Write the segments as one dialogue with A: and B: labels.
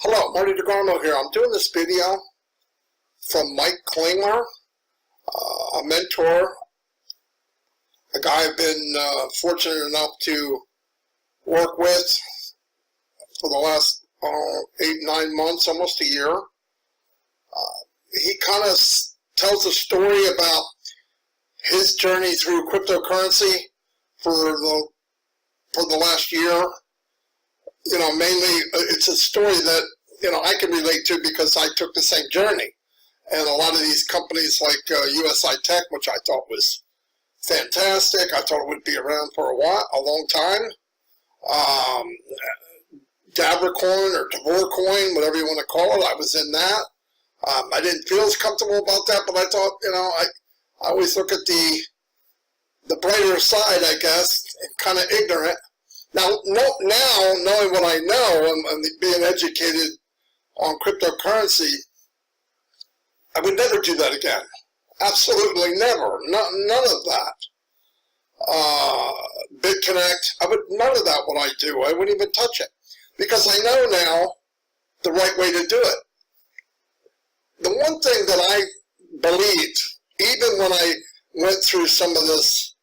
A: Hello, Marty DeGarmo here. I'm doing this video from Mike Klingler, a mentor, a guy I've been fortunate enough to work with for the last 8-9 months, almost a year. He kind of tells a story about his journey through cryptocurrency for the last year. You know, mainly it's a story that, you know, I can relate to because I took the same journey. And a lot of these companies like usi-tech, which I thought was fantastic, I thought it would be around for a long time. Davorcoin or Davorcoin, whatever you want to call it, I was in that. I didn't feel as comfortable about that, but I thought, you know, I always look at the brighter side, I guess, kind of ignorant. Now, knowing what I know and being educated on cryptocurrency, I would never do that again. Absolutely never. None of that. Bitconnect, none of that would I do. I wouldn't even touch it because I know now the right way to do it. The one thing that I believed, even when I went through some of this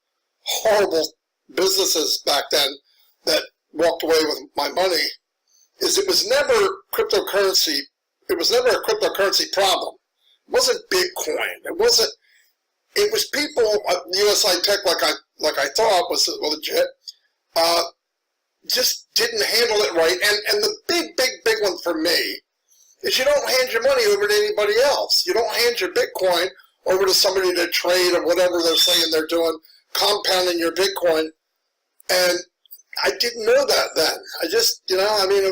A: horrible businesses back then that walked away with my money, is it was never cryptocurrency. It was never a cryptocurrency problem. It wasn't Bitcoin. It was people, usi-tech, like I thought was legit, just didn't handle it right. And the big one for me is you don't hand your money over to anybody else. You don't hand your Bitcoin over to somebody to trade or whatever they're saying they're doing, compounding your Bitcoin. And I didn't know that then. I just, you know, I mean,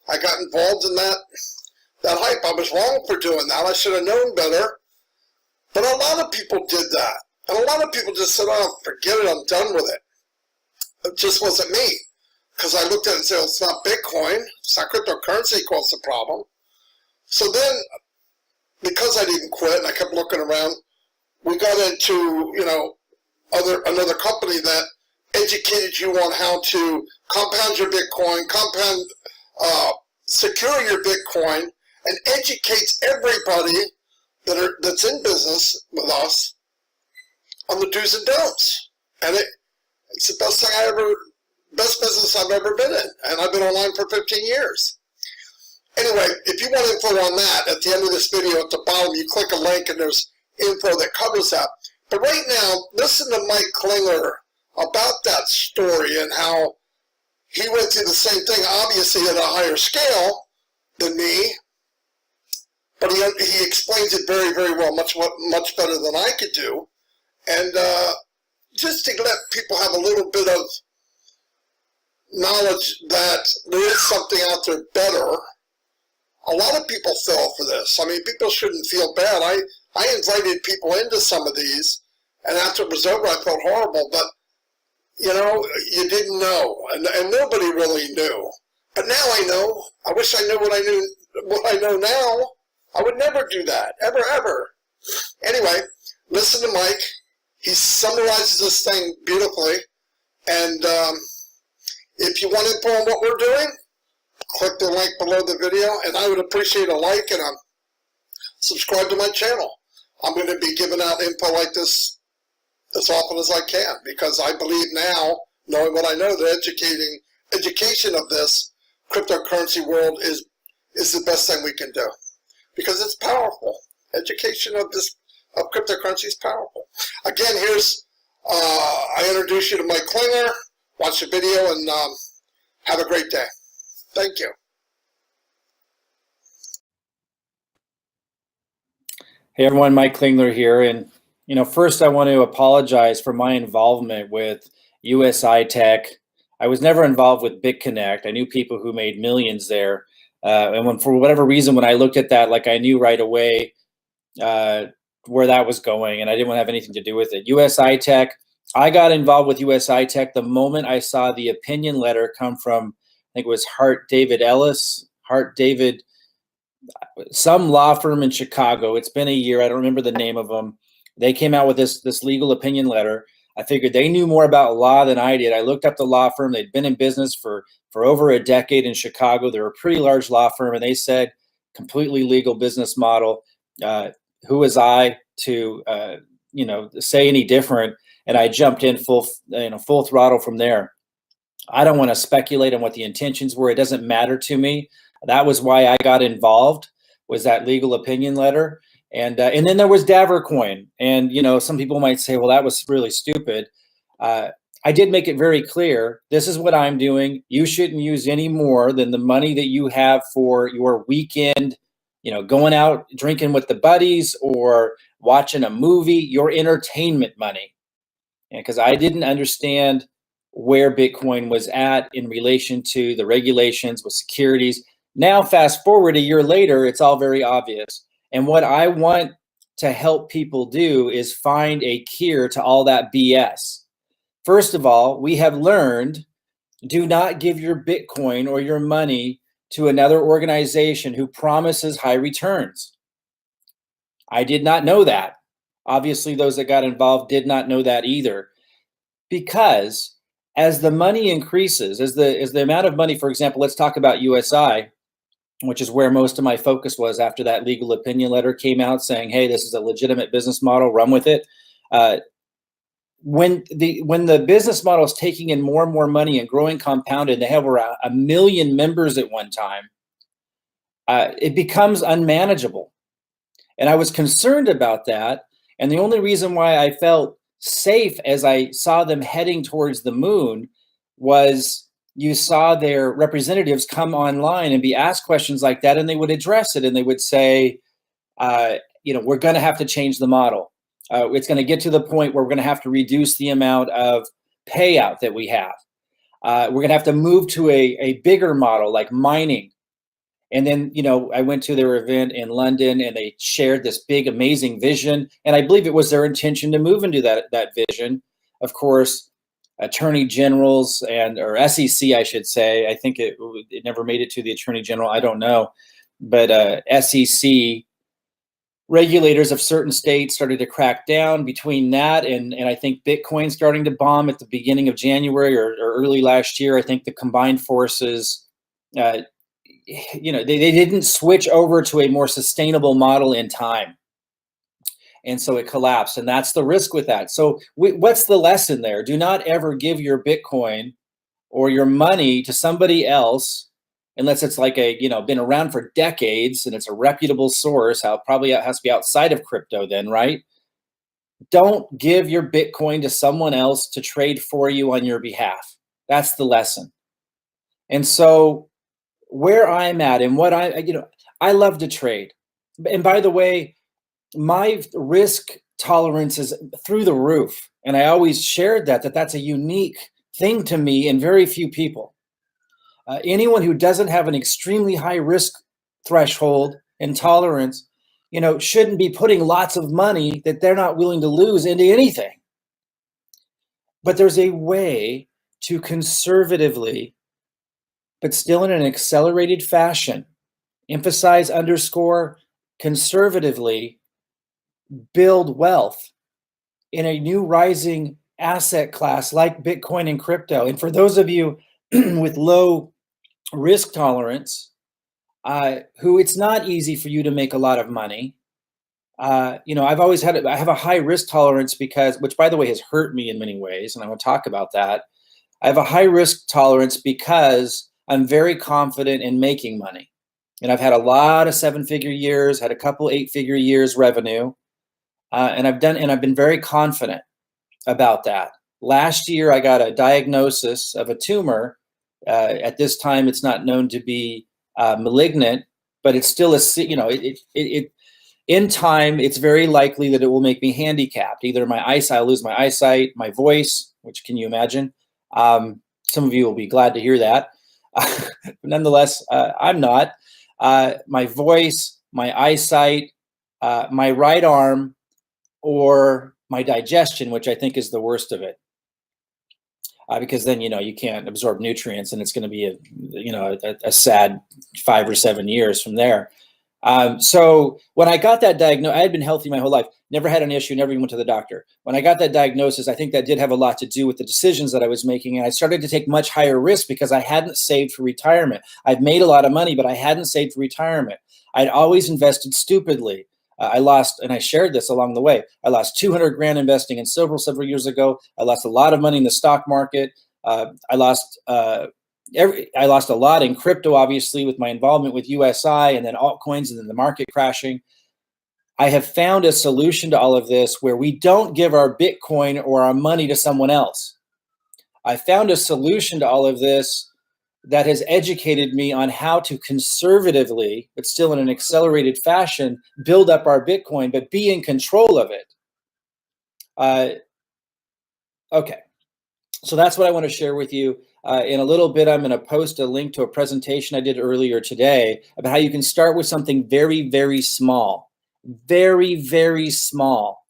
A: I got involved in that hype. I was wrong for doing that. I should have known better. But a lot of people did that. And a lot of people just said, oh, forget it, I'm done with it. It just wasn't me. Because I looked at it and said, well, it's not Bitcoin, it's not cryptocurrency caused the problem. So then, because I didn't quit and I kept looking around, we got into, you know, another company that educated you on how to compound your Bitcoin, secure your Bitcoin, and educates everybody that's in business with us on the do's and don'ts. And it's the best best business I've ever been in. And I've been online for 15 years. Anyway, if you want info on that, at the end of this video, at the bottom, you click a link and there's info that covers that. But right now, listen to Mike Klingler about that story and how he went through the same thing, obviously at a higher scale than me, but he explains it very, very well, much better than I could do. And just to let people have a little bit of knowledge that there is something out there better. A lot of people fell for this. I mean, people shouldn't feel bad. I invited people into some of these, and after it was over, I felt horrible, but you know, you didn't know, and nobody really knew. But now I know. I wish I knew what I know now. I would never do that, ever. Anyway, listen to Mike. He summarizes this thing beautifully, and if you want info on what we're doing, click the link below the video, and I would appreciate a like and subscribe to my channel. I'm going to be giving out info like this as often as I can, because I believe now, knowing what I know, the education of this cryptocurrency world is the best thing we can do, because it's powerful. Education of cryptocurrency is powerful. Again, here's I introduce you to Mike Klingler. Watch the video and have a great day. Thank you.
B: Hey everyone, Mike Klingler here, and you know, first I want to apologize for my involvement with usi-tech. I was never involved with Bitconnect. I knew people who made millions there, and for whatever reason, when I looked at that, like I knew right away where that was going, and I didn't want to have anything to do with it. usi-tech, I got involved with usi-tech the moment I saw the opinion letter come from, I think it was Hart David, some law firm in Chicago. It's been a year. I don't remember the name of them. They came out with this legal opinion letter. I figured they knew more about law than I did. I looked up the law firm. They'd been in business for over a decade in Chicago. They're a pretty large law firm, and they said completely legal business model. Who was I to say any different? And I jumped in full throttle from there. I don't want to speculate on what the intentions were. It doesn't matter to me. That was why I got involved, was that legal opinion letter. And then there was Davorcoin. And, some people might say, well, that was really stupid. I did make it very clear, this is what I'm doing. You shouldn't use any more than the money that you have for your weekend, going out drinking with the buddies or watching a movie, your entertainment money. And because I didn't understand where Bitcoin was at in relation to the regulations with securities. Now, fast forward a year later, it's all very obvious. And what I want to help people do is find a cure to all that BS. First of all, we have learned, do not give your Bitcoin or your money to another organization who promises high returns. I did not know that. Obviously, those that got involved did not know that either. Because as the money increases, as the amount of money, for example, let's talk about USI, which is where most of my focus was after that legal opinion letter came out saying, hey, this is a legitimate business model, run with it. When the business model is taking in more and more money and growing compounded, they have around 1 million members at one time, it becomes unmanageable. And I was concerned about that. And the only reason why I felt safe as I saw them heading towards the moon was you saw their representatives come online and be asked questions like that, and they would address it, and they would say, we're going to have to change the model. It's going to get to the point where we're going to have to reduce the amount of payout that we have. We're going to have to move to a bigger model like mining. And then, I went to their event in London, and they shared this big, amazing vision. And I believe it was their intention to move into that vision. Of course, attorney generals or SEC, I should say. I think it never made it to the attorney general. I don't know. But SEC regulators of certain states started to crack down. Between that and I think Bitcoin starting to bomb at the beginning of January or early last year, I think the combined forces, they didn't switch over to a more sustainable model in time. And so it collapsed. And that's the risk with that. So what's the lesson there? Do not ever give your Bitcoin or your money to somebody else, unless it's like been around for decades and it's a reputable source. Probably it has to be outside of crypto then, right? Don't give your Bitcoin to someone else to trade for you on your behalf. That's the lesson. And so where I'm at and what I love to trade. And by the way, my risk tolerance is through the roof. And I always shared that's a unique thing to me and very few people. Anyone who doesn't have an extremely high risk threshold and tolerance, shouldn't be putting lots of money that they're not willing to lose into anything. But there's a way to conservatively, but still in an accelerated fashion, emphasize underscore conservatively build wealth in a new rising asset class like Bitcoin and crypto. And for those of you with low risk tolerance, who it's not easy for you to make a lot of money. I have a high risk tolerance which by the way has hurt me in many ways. And I want to talk about that. I have a high risk tolerance because I'm very confident in making money. And I've had a lot of 7-figure years, had a couple 8-figure years revenue. And I've been very confident about that. Last year, I got a diagnosis of a tumor. At this time, it's not known to be malignant, but it's still in time, it's very likely that it will make me handicapped. Either my eyesight, I'll lose my eyesight, my voice, which can you imagine? Some of you will be glad to hear that. But nonetheless, I'm not. My voice, my eyesight, my right arm, or my digestion, which I think is the worst of it. Because then, you can't absorb nutrients and it's going to be a sad 5 or 7 years from there. So when I got that diagnosis, I had been healthy my whole life, never had an issue, never even went to the doctor. When I got that diagnosis, I think that did have a lot to do with the decisions that I was making. And I started to take much higher risk because I hadn't saved for retirement. I'd made a lot of money, but I hadn't saved for retirement. I'd always invested stupidly. I lost, and I shared this along the way, I lost 200 grand investing in silver several years ago. I lost a lot of money in the stock market. I lost a lot in crypto, obviously, with my involvement with USI and then altcoins and then the market crashing. I have found a solution to all of this where we don't give our Bitcoin or our money to someone else. I found a solution to all of this that has educated me on how to conservatively, but still in an accelerated fashion, build up our Bitcoin, but be in control of it. Okay. So that's what I want to share with you. In a little bit, I'm going to post a link to a presentation I did earlier today about how you can start with something very, very small, very, very small,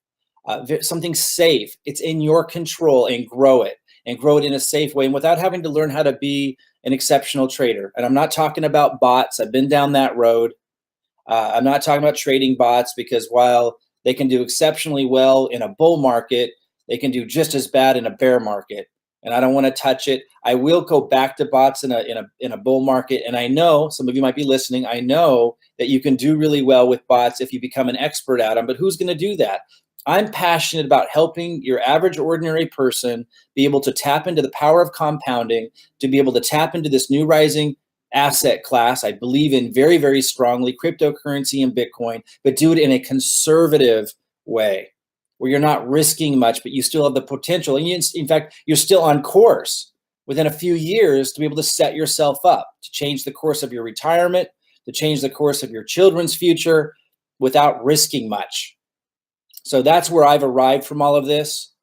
B: something safe. It's in your control, and grow it in a safe way and without having to learn how to be an exceptional trader. And I'm not talking about bots. I've been down that road. I'm not talking about trading bots, because while they can do exceptionally well in a bull market, they can do just as bad in a bear market. And I don't want to touch it. I will go back to bots in a bull market. And I know some of you might be listening. I know that you can do really well with bots if you become an expert at them. But who's going to do that? I'm passionate about helping your average ordinary person be able to tap into the power of compounding, to be able to tap into this new rising asset class. I believe in very, very strongly, cryptocurrency and Bitcoin, but do it in a conservative way where you're not risking much, but you still have the potential. And in fact, you're still on course within a few years to be able to set yourself up to change the course of your retirement, to change the course of your children's future without risking much. So that's where I've arrived from all of this.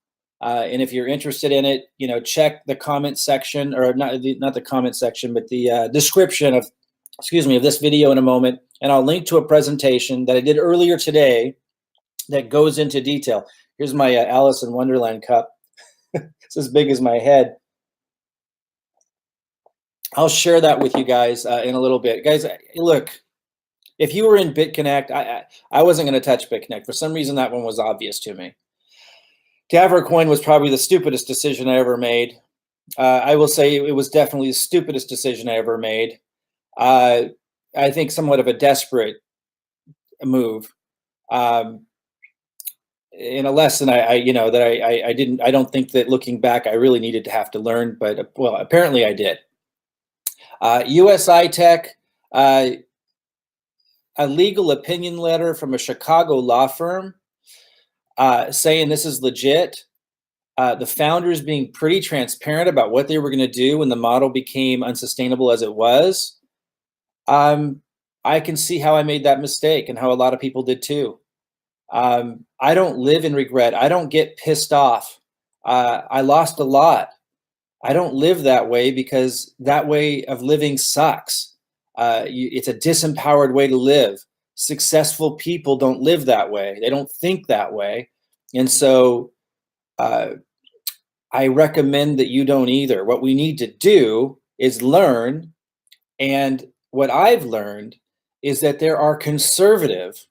B: And if you're interested in it, check the comment section, or not the comment section, but the description of this video in a moment. And I'll link to a presentation that I did earlier today that goes into detail. Here's my Alice in Wonderland cup. It's as big as my head. I'll share that with you guys in a little bit. Guys, look, if you were in Bitconnect, I wasn't going to touch Bitconnect. For some reason, that one was obvious to me. Davorcoin was probably the stupidest decision I ever made. I will say it was definitely the stupidest decision I ever made. I think somewhat of a desperate move. In a lesson I don't think that looking back I really needed to have to learn, but well, apparently I did. usi-tech, a legal opinion letter from a Chicago law firm saying this is legit. The founders being pretty transparent about what they were going to do when the model became unsustainable as it was. I can see how I made that mistake and how a lot of people did too. I don't live in regret. I don't get pissed off. I lost a lot. I don't live that way because that way of living sucks. It's a disempowered way to live. Successful people don't live that way. They don't think that way. And so I recommend that you don't either. What we need to do is learn. And what I've learned is that there are conservative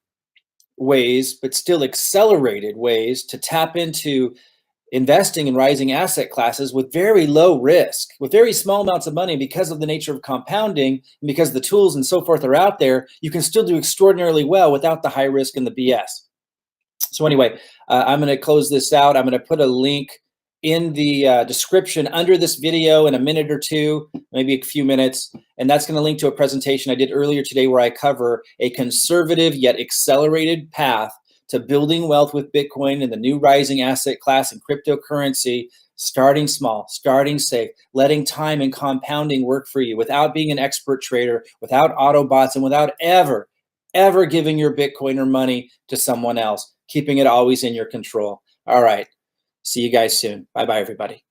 B: ways, but still accelerated ways to tap into investing in rising asset classes with very low risk, with very small amounts of money. Because of the nature of compounding and because the tools and so forth are out there, you can still do extraordinarily well without the high risk and the BS. So anyway, I'm going to close this out. I'm going to put a link in the description under this video in a minute or two, maybe a few minutes. And that's going to link to a presentation I did earlier today where I cover a conservative yet accelerated path to building wealth with Bitcoin and the new rising asset class and cryptocurrency, starting small, starting safe, letting time and compounding work for you without being an expert trader, without auto bots, and without ever giving your Bitcoin or money to someone else, keeping it always in your control. All right. See you guys soon. Bye-bye, everybody.